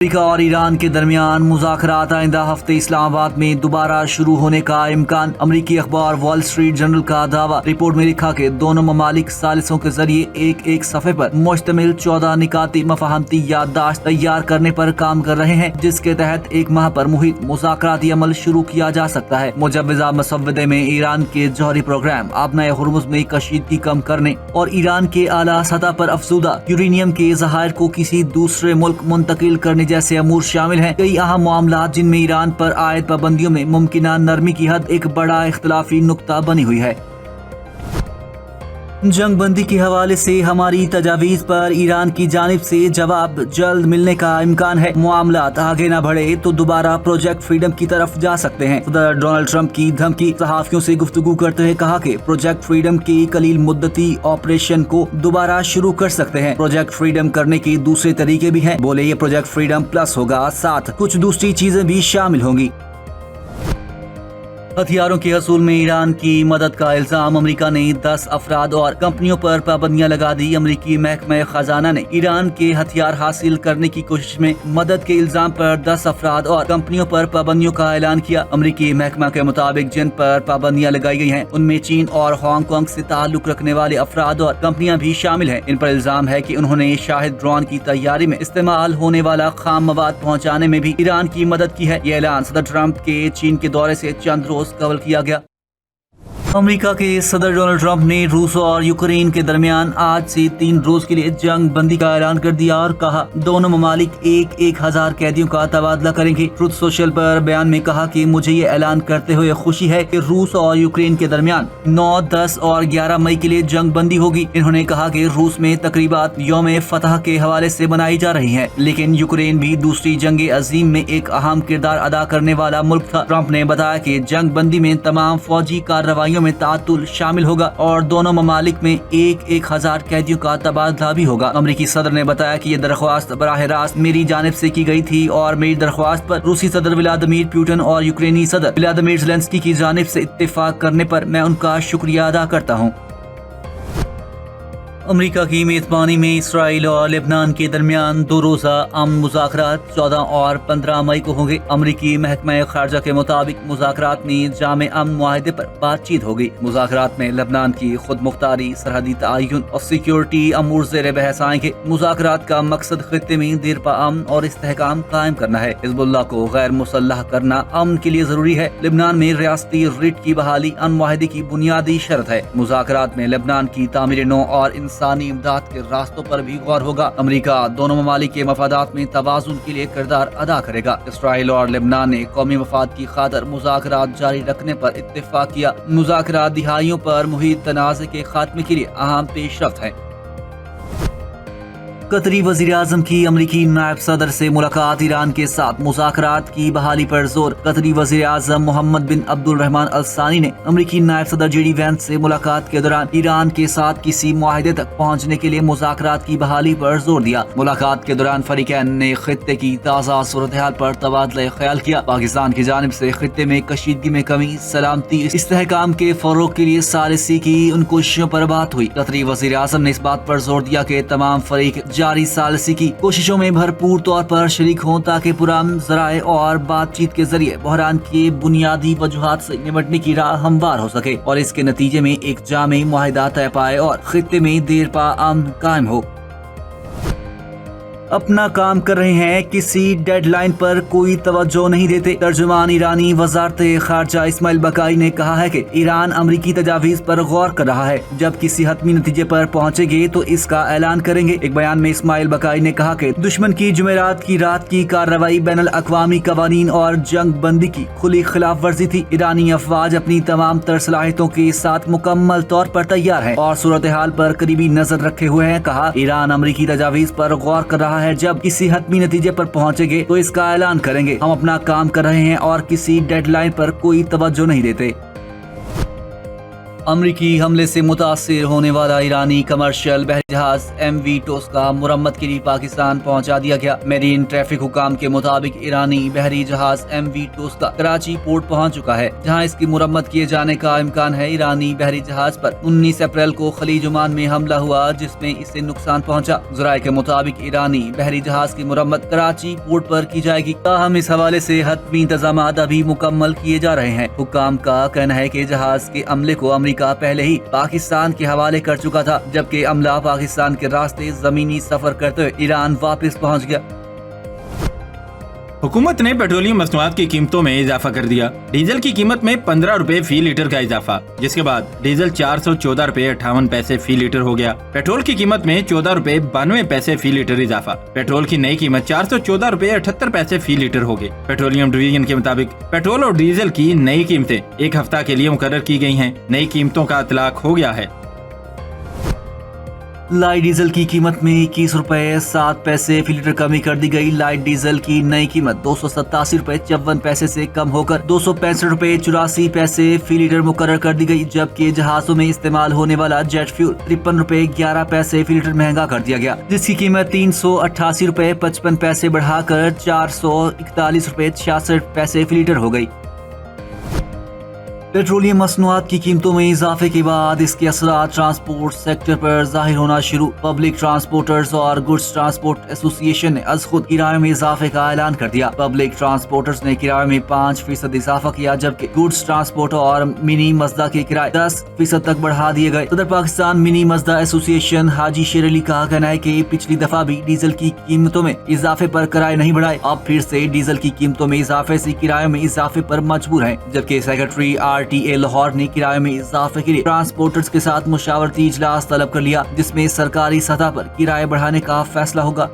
America और Iran के दरमियान मुज़ाकरात आइंदा हफ्ते इस्लामाबाद में दोबारा शुरू होने का इम्कान। अमरीकी अखबार वॉल स्ट्रीट जर्नल का दावा। रिपोर्ट में लिखा कि दोनों ममालिक सालिसों के जरिए एक सफ़े पर मुश्तमिल 14 निकाती मफाहमती याददाश्त तैयार करने पर काम कर रहे हैं, जिसके तहत एक माह पर मुहित मुज़ाकराती अमल शुरू किया जा सकता है। मुजव्वज़ा मसवदे में ईरान के जौहरी प्रोग्राम, आबनाए हुर्मुज़ में कशीदगी कम करने और ईरान के आला सतह पर अफज़ूदा यूरेनियम के ज़खायर को किसी दूसरे मुल्क मुंतकिल करने जैसे अमूर शामिल हैं। कई अहम मामला जिनमें ईरान पर आयद पाबंदियों में मुमकिना नरमी की हद एक बड़ा इख्तलाफी नुक्ता बनी हुई है। जंग बंदी के हवाले से हमारी तजावीज़ पर ईरान की जानिब से जवाब जल्द मिलने का इम्कान है। मामलात आगे न बढ़े तो दोबारा प्रोजेक्ट फ्रीडम की तरफ जा सकते हैं। सदर डोनाल्ड ट्रंप की धमकी। सहाफियों से गुफ्तगू करते हुए कहा कि प्रोजेक्ट फ्रीडम के कलील मुद्दती ऑपरेशन को दोबारा शुरू कर सकते हैं। प्रोजेक्ट फ्रीडम करने के दूसरे तरीके भी हैं। बोले ये प्रोजेक्ट फ्रीडम प्लस होगा, साथ कुछ दूसरी चीजें भी शामिल होंगी। हथियारों के हसूल में ईरान की मदद का इल्जाम। अमेरिका ने 10 अफराद और कंपनियों पर पाबंदियां लगा दी। अमेरिकी महकमा खजाना ने ईरान के हथियार हासिल करने की कोशिश में मदद के इल्जाम पर 10 अफराद और कंपनियों पर पाबंदियों का ऐलान किया। अमेरिकी महकमा के मुताबिक जिन पर पाबंदियां लगाई गई हैं, उनमें चीन और हांगकांग से ताल्लुक रखने वाले अफराद और कंपनियां भी शामिल हैं। इन पर इल्जाम है कि उन्होंने शाहिद ड्रोन की तैयारी में इस्तेमाल होने वाला खाम मवाद पहुँचाने में भी ईरान की मदद की है। ये ऐलान सदर ट्रंप के चीन के दौरे से चंद रोज कबल किया गया। अमेरिका के सदर डोनाल्ड ट्रंप ने रूस और यूक्रेन के दरमियान आज से 3 रोज के लिए जंग बंदी का ऐलान कर दिया और कहा दोनों ममालिक 1,000 कैदियों का तबादला करेंगे। ट्रुथ सोशल पर बयान में कहा कि मुझे ये ऐलान करते हुए खुशी है कि रूस और यूक्रेन के दरमियान 9, 10 और 11 मई के लिए जंग बंदी होगी। इन्होंने कहा कि रूस में तकरीबात यौम फतह के हवाले से बनाई जा रही है, लेकिन यूक्रेन भी दूसरी जंग अजीम में एक अहम किरदार अदा करने वाला मुल्क था। ट्रंप ने बताया कि जंग बंदी में तमाम फौजी कार्रवाइयों में तातुल शामिल होगा और दोनों ममालिक में 1,000 कैदियों का तबादला भी होगा। अमेरिकी सदर ने बताया कि यह दरख्वास्त बराह रास्त मेरी जानिब से की गई थी और मेरी दरख्वास्त पर रूसी सदर व्लादिमीर पुतिन और यूक्रेनी सदर व्लादिमीर ज़ेलेंस्की की जानिब से इत्तेफाक करने पर मैं उनका शुक्रिया अदा करता हूँ। अमेरिका की मेजबानी में इसराइल और लेबनान के दरमियान 2 रोज़ा अमन मुज़ाकरात 14 और 15 मई को होंगे। अमेरिकी महकमा खारजा के मुताबिक मुज़ाकरात में जामे अमन मुआहदे पर बातचीत होगी। मुज़ाकरात में लेबनान की खुद मुख्तारी, सरहदी तआयुन और सिक्योरिटी अमूर ज़ेर बहस आएंगे। मुज़ाकरात का मकसद खित्ते में देरपा अमन और इस्तेहकाम कायम करना है। हिज़्बुल्लाह को गैर मुसल्लह करना अमन के लिए जरूरी है। लेबनान में रियासती रिट की बहाली अमन मुआहदे की बुनियादी शर्त है। मुज़ाकरात में लेबनान की तामीर नौ और इंसानी इमदाद के रास्तों पर भी गौर होगा। अमेरिका दोनों ममालिक के मफादात में तवाज़ुन के लिए किरदार अदा करेगा। इसराइल और लेबनान ने कौमी मफाद की खातिर मुज़ाकरात जारी रखने पर इत्तेफाक किया। मुज़ाकरात दिहाइयों पर मुहित तनाज़े के खात्मे के लिए अहम पेशरफ्त है। कतरी वज़ीर आज़म की अमरीकी नायब सदर से मुलाकात। ईरान के साथ मुज़ाकरात की बहाली पर जोर। कतरी वज़ीर आज़म मोहम्मद बिन अब्दुल रहमान अल सानी ने अमरीकी नायब सदर JD वैंस से मुलाकात के दौरान ईरान के साथ किसी मुआहदे तक पहुँचने के लिए मुज़ाकरात की बहाली पर जोर दिया। मुलाकात के दौरान फरीकैन ने खित्ते की ताज़ा सूरत हाल पर तबादला ख्याल किया। पाकिस्तान की जानिब से खित्ते में कशीदगी में कमी, सलामती, इस्तेहकाम के फरोग के लिए सालिसी की उन कोशिशों पर बात हुई। कतरी वज़ीर आज़म ने इस बात पर जोर दिया कि तमाम फरीक जारी सालिसी की कोशिशों में भरपूर तौर पर शरीक हों ताकि पुरान ज़राए और बातचीत के जरिए बहरान के बुनियादी वजूहात से निपटने की राह हमवार हो सके और इसके नतीजे में एक जामे मुआहिदा तय पाए और खित्ते में देरपा अमन कायम हो। अपना काम कर रहे हैं, किसी डेडलाइन पर कोई तवज्जो नहीं देते। तर्जुमान ईरानी वजारत खारजा इस्माइल बकाई ने कहा है कि ईरान अमरीकी तजावीज़ पर गौर कर रहा है। जब किसी हतमी नतीजे पर पहुंचेंगे तो इसका ऐलान करेंगे। एक बयान में इस्माइल बकाई ने कहा कि दुश्मन की जुमेरात की रात की कार्रवाई बैनुल अक़वामी कवानीन और जंग बंदी की खुली खिलाफ वर्जी थी। ईरानी अफवाज अपनी तमाम तर सलाहियतों के साथ मुकम्मल तौर पर तैयार है और सूरत हाल पर करीबी नजर रखे हुए हैं। कहा ईरान अमरीकी तजावीज़ पर गौर कर रहा है। जब किसी हतमी नतीजे पर पहुंचेंगे तो इसका ऐलान करेंगे। हम अपना काम कर रहे हैं और किसी डेडलाइन पर कोई तवज्जो नहीं देते। امریکی حملے سے متاثر ہونے والا ایرانی کمرشل بحری جہاز MV ٹوسکا مرمت کے لیے پاکستان پہنچا دیا گیا۔ میرین ٹریفک حکام کے مطابق ایرانی بحری جہاز MV ٹوسکا کراچی پورٹ پہنچ چکا ہے، جہاں اس کی مرمت کیے جانے کا امکان ہے۔ ایرانی بحری جہاز پر 19 اپریل کو خلیج عمان میں حملہ ہوا، جس میں اسے نقصان پہنچا۔ ذرائع کے مطابق ایرانی بحری جہاز کی مرمت کراچی پورٹ پر کی جائے گی، تاہم اس حوالے سے حتمی انتظامات ابھی مکمل کیے جا رہے ہیں۔ حکام کا کہنا ہے کہ جہاز کے عملے کو امریکہ پہلے ہی پاکستان کے حوالے کر چکا تھا، جبکہ عملہ پاکستان کے راستے زمینی سفر کرتے ہوئے ایران واپس پہنچ گیا۔ حکومت نے پیٹرولیم مصنوعات کی قیمتوں میں اضافہ کر دیا۔ ڈیزل کی قیمت میں 15 روپے فی لیٹر کا اضافہ، جس کے بعد ڈیزل 414 روپے 58 پیسے فی لیٹر ہو گیا۔ پیٹرول کی قیمت میں 14 روپے 92 پیسے فی لیٹر اضافہ۔ پیٹرول کی نئی قیمت 414 روپے 78 پیسے فی لیٹر ہو گئی۔ پیٹرولیم ڈویژن کے مطابق پیٹرول اور ڈیزل کی نئی قیمتیں ایک ہفتہ کے لیے مقرر کی گئی ہیں۔ نئی قیمتوں کا اطلاق ہو گیا ہے۔ لائٹ ڈیزل کی قیمت میں 21 روپے 7 پیسے فی لیٹر کمی کر دی گئی۔ لائٹ ڈیزل کی نئی قیمت 287 روپے 54 پیسے سے کم ہو کر 265 روپے 84 پیسے فی لیٹر مقرر کر دی گئی، جبکہ جہازوں میں استعمال ہونے والا جیٹ فیول 53 روپے 11 پیسے فی لیٹر مہنگا کر دیا گیا، جس کی قیمت 388 روپے 55 پیسے بڑھا کر 441 روپے 66 پیسے فی لیٹر ہو گئی۔ پیٹرولیم مصنوعات کی قیمتوں میں اضافے کے بعد اس کے اثرات ٹرانسپورٹ سیکٹر پر ظاہر ہونا شروع۔ پبلک ٹرانسپورٹرز اور گڈز ٹرانسپورٹ ایسوسی ایشن نے از خود کرایے میں اضافے کا اعلان کر دیا۔ پبلک ٹرانسپورٹرز نے کرایے میں 5% اضافہ کیا، جبکہ گڈز ٹرانسپورٹ اور منی مزدا کے کرائے 10% تک بڑھا دیے گئے۔ صدر پاکستان منی مزدا ایسوسی ایشن حاجی شیر علی کا کہنا ہے کہ پچھلی دفعہ بھی ڈیزل کی قیمتوں میں اضافے پر کرائے نہیں بڑھائے، اب پھر سے ڈیزل کی قیمتوں میں اضافے سے کرایے میں اضافے پر مجبور ہیں، جبکہ سیکرٹری RTA لاہور نے کرائے میں اضافے کے لیے ٹرانسپورٹرز کے ساتھ مشاورتی اجلاس طلب کر لیا، جس میں سرکاری سطح پر کرائے بڑھانے کا فیصلہ ہوگا۔